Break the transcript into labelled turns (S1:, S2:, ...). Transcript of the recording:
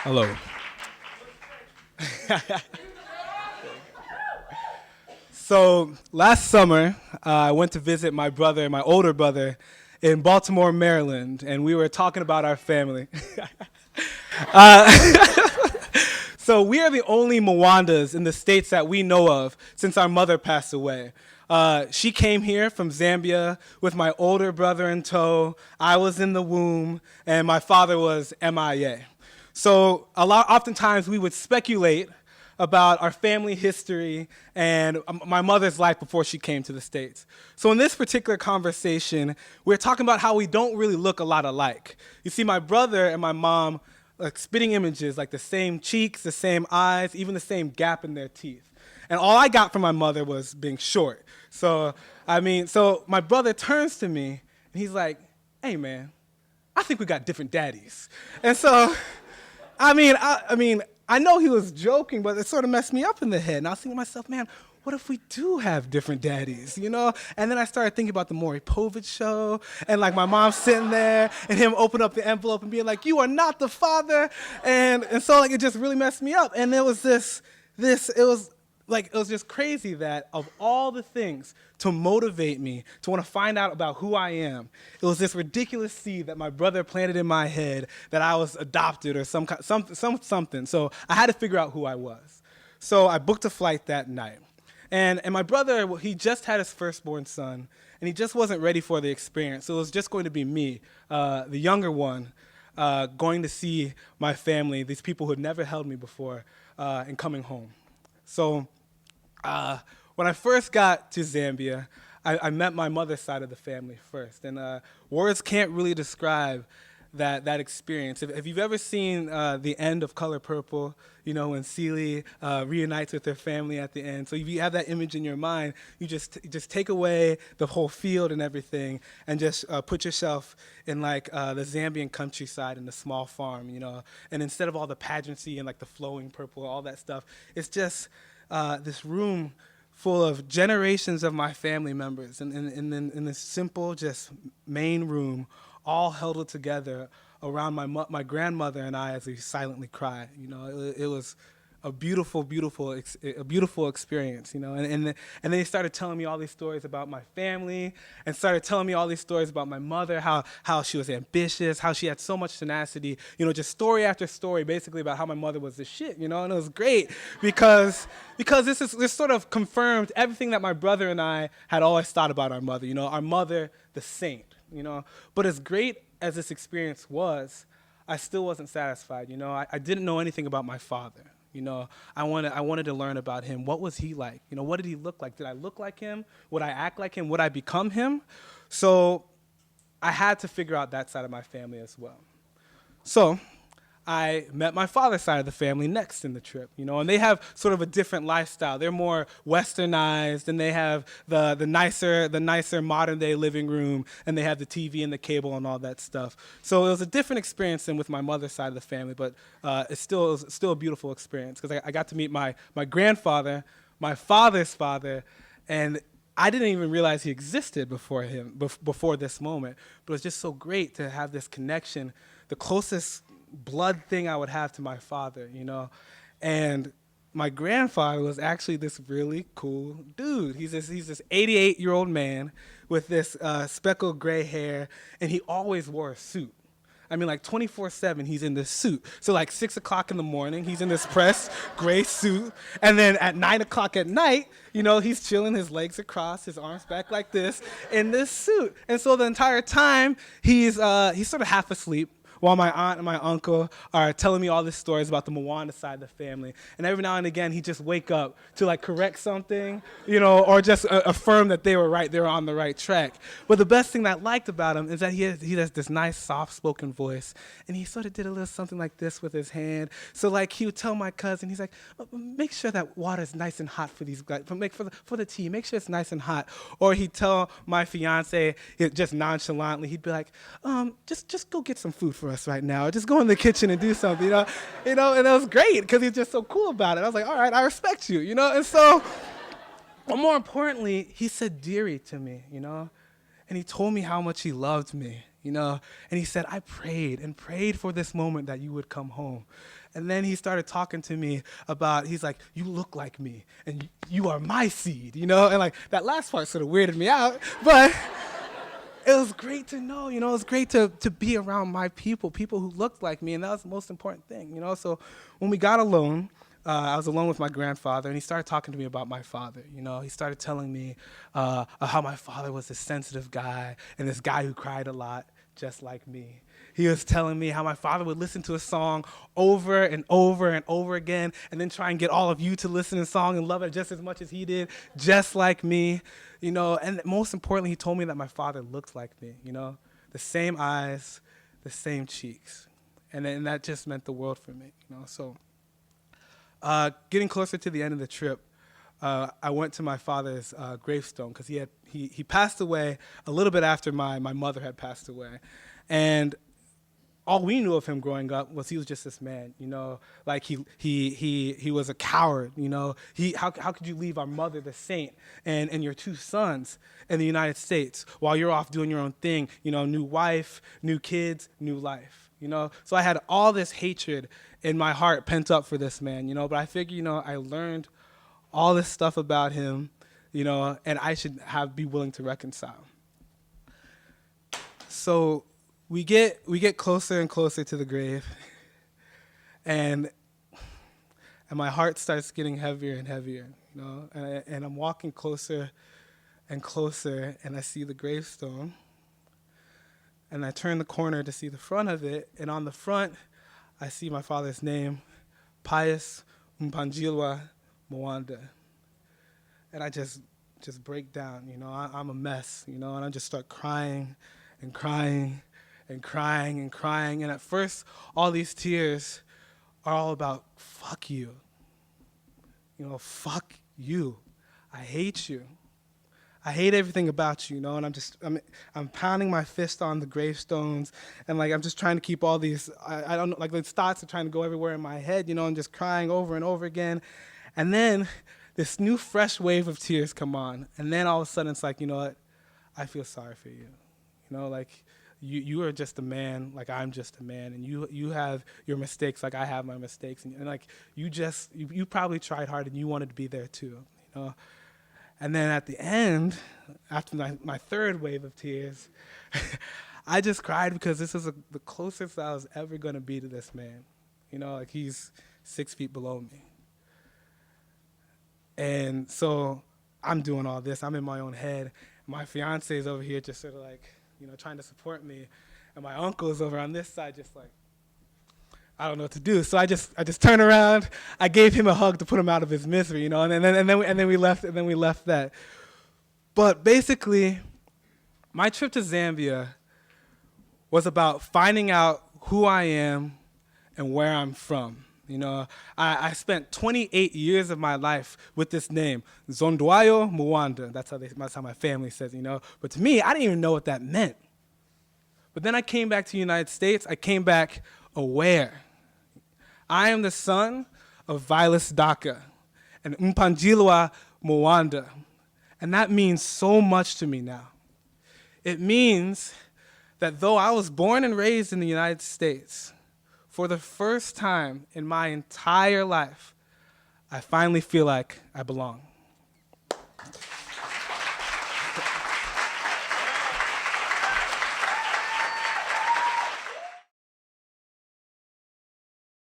S1: Hello. So last summer, I went to visit my brother, my older brother, in Baltimore, Maryland, and we were talking about our family. So we are the only Mulwandas in the states that we know of since our mother passed away. She came here from Zambia with my older brother in tow. I was in the womb, and my father was MIA. So oftentimes we would speculate about our family history and my mother's life before she came to the States. So in this particular conversation, we're talking about how we don't really look a lot alike. You see, my brother and my mom, like spitting images, like the same cheeks, the same eyes, even the same gap in their teeth. And all I got from my mother was being short. So my brother turns to me and he's like, "Hey man, I think we got different daddies." And so, I know he was joking, but it sort of messed me up in the head. And I was thinking to myself, man, what if we do have different daddies, you know? And then I started thinking about the Maury Povich show, and like my mom sitting there, and him open up the envelope and being like, "You are not the father," and so like it just really messed me up. And there was it was just crazy that of all the things to motivate me to want to find out about who I am, it was this ridiculous seed that my brother planted in my head that I was adopted or something. So I had to figure out who I was. So I booked a flight that night. And my brother, he just had his firstborn son, and he just wasn't ready for the experience. So it was just going to be me, the younger one, going to see my family, these people who had never held me before, and coming home. So when I first got to Zambia, I met my mother's side of the family first. And words can't really describe that experience. If you've ever seen the end of Color Purple, you know, when Celie reunites with her family at the end. So if you have that image in your mind, you just take away the whole field and everything and just put yourself in like the Zambian countryside in the small farm, you know. And instead of all the pageantry and like the flowing purple, all that stuff, it's just this room full of generations of my family members in this simple, just main room, all huddled together around my grandmother and I as we silently cry. You know, it was a beautiful experience, you know. And then they started telling me all these stories about my family and started telling me all these stories about my mother, how she was ambitious, how she had so much tenacity, you know, just story after story basically about how my mother was the shit, you know. And it was great because this sort of confirmed everything that my brother and I had always thought about our mother, you know, our mother, the saint, you know. But as great as this experience was, I still wasn't satisfied, you know. I didn't know anything about my father. You know, I wanted to learn about him. What was he like? You know, what did he look like? Did I look like him? Would I act like him? Would I become him? So I had to figure out that side of my family as well. So I met my father's side of the family next in the trip, you know, and they have sort of a different lifestyle. They're more westernized, and they have the nicer modern day living room, and they have the TV and the cable and all that stuff. So it was a different experience than with my mother's side of the family, but it was still a beautiful experience because I got to meet my grandfather, my father's father, and I didn't even realize he existed before this moment. But it was just so great to have this connection, the closest blood thing I would have to my father, you know. And my grandfather was actually this really cool dude. He's this 88-year-old man with this speckled gray hair, and he always wore a suit. I mean, like 24/7, he's in this suit. So like 6 o'clock in the morning, he's in this pressed gray suit. And then at 9 o'clock at night, you know, he's chilling, his legs across, his arms back like this, in this suit. And so the entire time, he's sort of half asleep, while my aunt and my uncle are telling me all these stories about the Mulwanda side of the family. And every now and again, he'd just wake up to like correct something, you know, or just affirm that they were right, they were on the right track. But the best thing that I liked about him is that he has this nice, soft-spoken voice, and he sort of did a little something like this with his hand. So like he would tell my cousin, he's like, "Make sure that water's nice and hot for these guys, for the tea, make sure it's nice and hot." Or he'd tell my fiance, just nonchalantly, he'd be like, just go get some food for us right now. Just go in the kitchen and do something, you know. And it was great because he's just so cool about it. I was like, all right, I respect you, you know. And so, but more importantly, he said "dearie" to me, you know, and he told me how much he loved me, you know? And he said, I prayed and prayed for this moment that you would come home. And then he started talking to me about, he's like, you look like me, and you are my seed, you know? And like, that last part sort of weirded me out, but it was great to know, you know? It was great to be around my people who looked like me, and that was the most important thing, you know? So when we got alone, I was alone with my grandfather, and he started talking to me about my father, you know? He started telling me how my father was a sensitive guy, and this guy who cried a lot, just like me. He was telling me how my father would listen to a song over and over and over again, and then try and get all of you to listen to the song and love it just as much as he did, just like me, you know. And most importantly, he told me that my father looked like me, you know, the same eyes, the same cheeks, and that just meant the world for me, you know. So, getting closer to the end of the trip, I went to my father's gravestone because he passed away a little bit after my mother had passed away, and all we knew of him growing up was he was just this man, you know, like he was a coward, you know. How could you leave our mother, the saint, and your two sons in the United States while you're off doing your own thing, you know, new wife, new kids, new life, you know. So I had all this hatred in my heart pent up for this man, you know, but I figured, you know, I learned all this stuff about him, you know, and I should be willing to reconcile. So we get closer and closer to the grave, and my heart starts getting heavier and heavier, you know, and I'm walking closer and closer, and I see the gravestone, and I turn the corner to see the front of it, and on the front, I see my father's name, Vailes Mulwanda, and I just break down, you know. I'm a mess, you know, and I just start crying and crying and crying and crying. And at first, all these tears are all about, fuck you. You know, fuck you. I hate you. I hate everything about you, you know, and I'm pounding my fist on the gravestones, and like I'm just trying to keep all these, I don't know, like these thoughts are trying to go everywhere in my head, you know, and just crying over and over again. And then this new fresh wave of tears come on, and then all of a sudden it's like, you know what, I feel sorry for you. You know, like, you are just a man, like I'm just a man, and you have your mistakes like I have my mistakes, and like you probably tried hard and you wanted to be there too, you know. And then at the end, after my third wave of tears, I just cried because this is the closest I was ever going to be to this man, you know, like he's 6 feet below me. And so I'm doing all this, I'm in my own head, my fiance is over here just sort of like, you know, trying to support me, and my uncle is over on this side just like, I don't know what to do. So I just turned around, I gave him a hug to put him out of his misery, you know, and then we left that. But basically, my trip to Zambia was about finding out who I am and where I'm from. You know, I spent 28 years of my life with this name, Zondwayo Mulwanda. That's how my family says, you know. But to me, I didn't even know what that meant. But then I came back to the United States. I came back aware. I am the son of Vailes Daka and Mulwanda. And that means so much to me now. It means that though I was born and raised in the United States, for the first time in my entire life, I finally feel like I belong.